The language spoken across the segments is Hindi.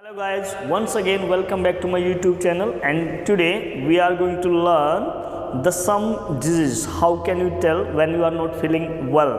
Hello guys, once again welcome back to my YouTube channel, and today we are going to learn the some diseases. How can you tell when you are not feeling well?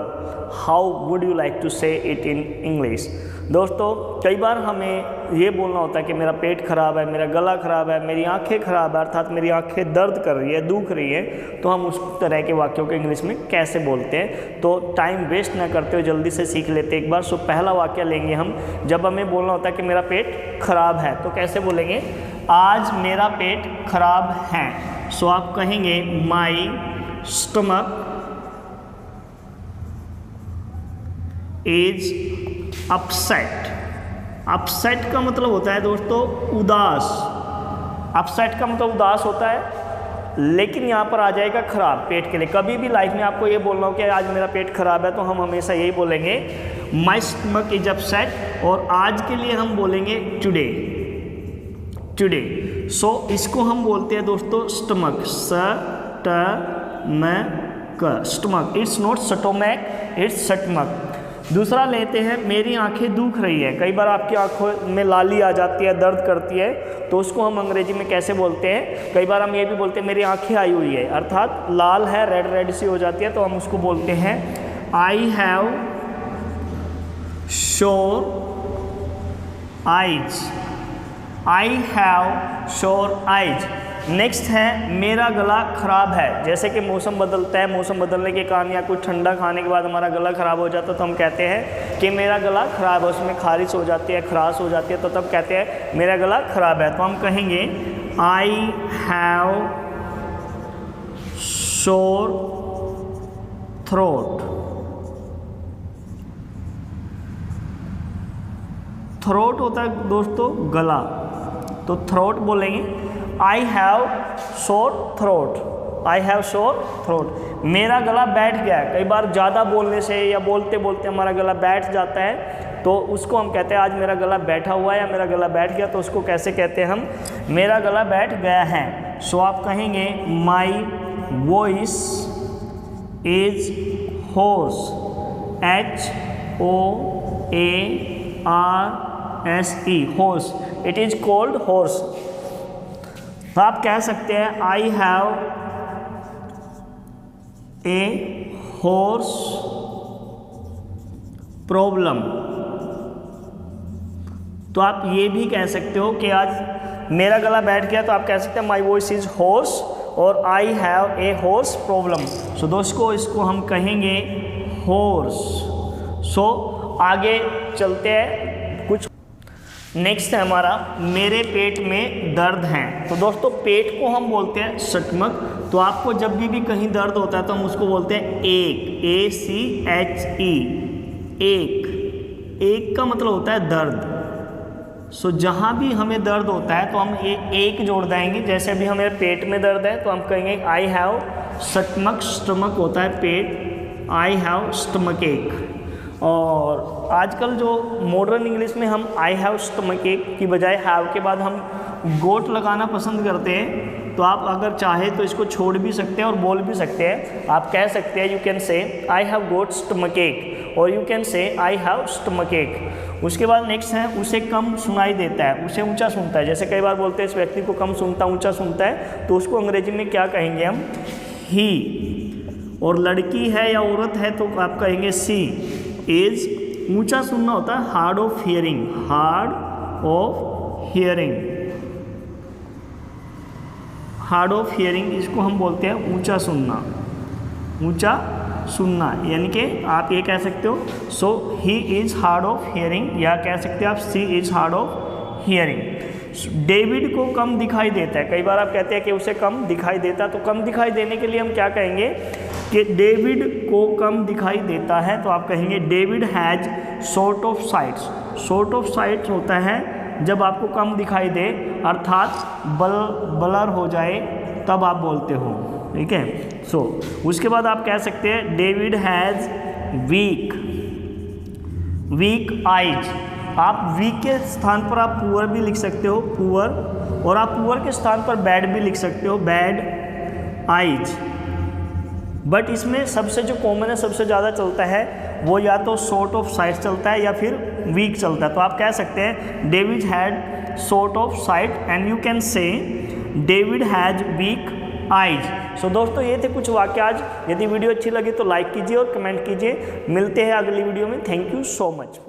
How would you like to say it in English? दोस्तों, कई बार हमें ये बोलना होता है कि मेरा पेट खराब है, मेरा गला खराब है, मेरी आंखें खराब है, अर्थात मेरी आंखें दर्द कर रही है, दुख रही है। तो हम उस तरह के वाक्यों को इंग्लिश में कैसे बोलते हैं? तो टाइम वेस्ट ना करते हुए जल्दी से सीख लेते एक बार। सो पहला वाक्य लेंगे हम, जब हमें बोलना होता है कि मेरा पेट खराब है, तो कैसे बोलेंगे? आज मेरा पेट खराब है। सो आप कहेंगे my stomach is upset. Upset का मतलब होता है दोस्तों उदास। अपसेट का मतलब उदास होता है, लेकिन यहाँ पर आ जाएगा खराब पेट के लिए। कभी भी लाइफ में आपको ये बोलना हो कि आज मेरा पेट खराब है, तो हम हमेशा यही बोलेंगे माई स्टमक इज अपसेट, और आज के लिए हम बोलेंगे टुडे। टुडे। सो इसको हम बोलते हैं दोस्तों stomach. Stomach. It's not stomach, it's stomach. दूसरा लेते हैं, मेरी आंखें दुख रही है। कई बार आपकी आंखों में लाली आ जाती है, दर्द करती है, तो उसको हम अंग्रेजी में कैसे बोलते हैं? कई बार हम ये भी बोलते हैं मेरी आंखें आई हुई है, अर्थात लाल है, रेड रेड सी हो जाती है, तो हम उसको बोलते हैं आई हैव शोर आइज। आई हैव शोर आइज। नेक्स्ट है मेरा गला खराब है। जैसे कि मौसम बदलता है, मौसम बदलने के कारण या कुछ ठंडा खाने के बाद हमारा गला खराब हो जाता है, तो हम कहते हैं कि मेरा गला खराब है। उसमें खारिश हो जाती है, खराश हो जाती है, तो तब कहते हैं मेरा गला खराब है। तो हम कहेंगे आई हैव शोर थ्रोट। थ्रोट होता है दोस्तों गला, तो थ्रोट बोलेंगे। आई हैव शोर थ्रोट। आई हैव शोर थ्रोट। मेरा गला बैठ गया है। कई बार ज़्यादा बोलने से या बोलते बोलते हमारा गला बैठ जाता है, तो उसको हम कहते हैं आज मेरा गला बैठा हुआ है या मेरा गला बैठ गया। तो उसको कैसे कहते हैं हम? मेरा गला बैठ गया है। सो आप कहेंगे my voice is hoarse. HOARSE, hoarse. It is called hoarse. तो आप कह सकते हैं I have a hoarse problem. तो आप ये भी कह सकते हो कि आज मेरा गला बैठ गया, तो आप कह सकते हैं माई वॉइस इज हॉर्स और I have a hoarse problem. So दोस्तों इसको हम कहेंगे हॉर्स। सो आगे चलते हैं। नेक्स्ट है हमारा मेरे पेट में दर्द है। तो दोस्तों पेट को हम बोलते हैं स्टमक। तो आपको जब भी कहीं दर्द होता है तो हम उसको बोलते हैं एक। ACHE, एक। एक का मतलब होता है दर्द। सो जहाँ भी हमें दर्द होता है तो हम एक जोड़ देंगे। जैसे अभी हमें पेट में दर्द है तो हम कहेंगे आई हैव स्टमक। स्टमक होता है पेट। आई हैव स्टमक एक। और आजकल जो मॉडर्न इंग्लिश में हम आई हैव स्टमक एक की बजाय हैव के बाद हम गोट लगाना पसंद करते हैं। तो आप अगर चाहे तो इसको छोड़ भी सकते हैं और बोल भी सकते हैं। आप कह सकते हैं यू कैन से आई हैव गोट स्टमक एक, और यू कैन से आई हैव स्टमक एक। उसके बाद नेक्स्ट है उसे कम सुनाई देता है, उसे ऊंचा सुनता है। जैसे कई बार बोलते हैं इस व्यक्ति को कम सुनता, ऊंचा सुनता है, तो उसको अंग्रेजी में क्या कहेंगे हम? ही। और लड़की है या औरत है तो आप कहेंगे सी इज। ऊंचा सुनना होता है hard of hearing. Hard of hearing. Hard of hearing, इसको हम बोलते हैं ऊंचा सुनना। ऊंचा सुनना यानी कि आप ये कह सकते हो so he is hard of hearing, या कह सकते हो आप she is hard of hearing. David को कम दिखाई देता है। कई बार आप कहते हैं कि उसे कम दिखाई देता है, तो कम दिखाई देने के लिए हम क्या कहेंगे कि डेविड को कम दिखाई देता है। तो आप कहेंगे David has short of sites. Short of sites होता है जब आपको कम दिखाई दे, अर्थात ब्लर हो जाए, तब आप बोलते हो। ठीक है। सो उसके बाद आप कह सकते हैं डेविड हैज़ वीक आइज। आप वीक के स्थान पर आप पुअर भी लिख सकते हो, पुअर, और आप पुअर के स्थान पर बैड भी लिख सकते हो, बैड आइज। बट इसमें सबसे जो कॉमन है, सबसे ज़्यादा चलता है वो या तो शॉर्ट ऑफ साइट चलता है या फिर वीक चलता है। तो आप कह सकते हैं David had short of sight and you can say David has weak eyes. So दोस्तों ये थे कुछ वाक्य आज। यदि वीडियो अच्छी लगी तो लाइक कीजिए और कमेंट कीजिए। मिलते हैं अगली वीडियो में। Thank you so much.